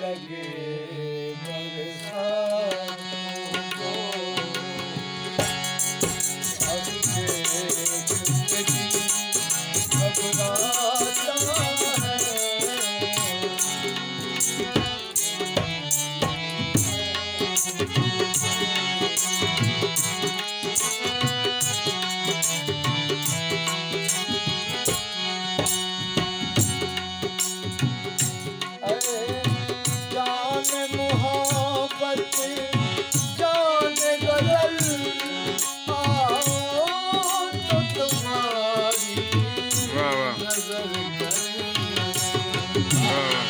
लगे बरसात को, अब देख जिंदगी घबराता है। जान मोहब्बत जान गजल आओ तो तुम्हारी वाह वाह नजर वाह वाह।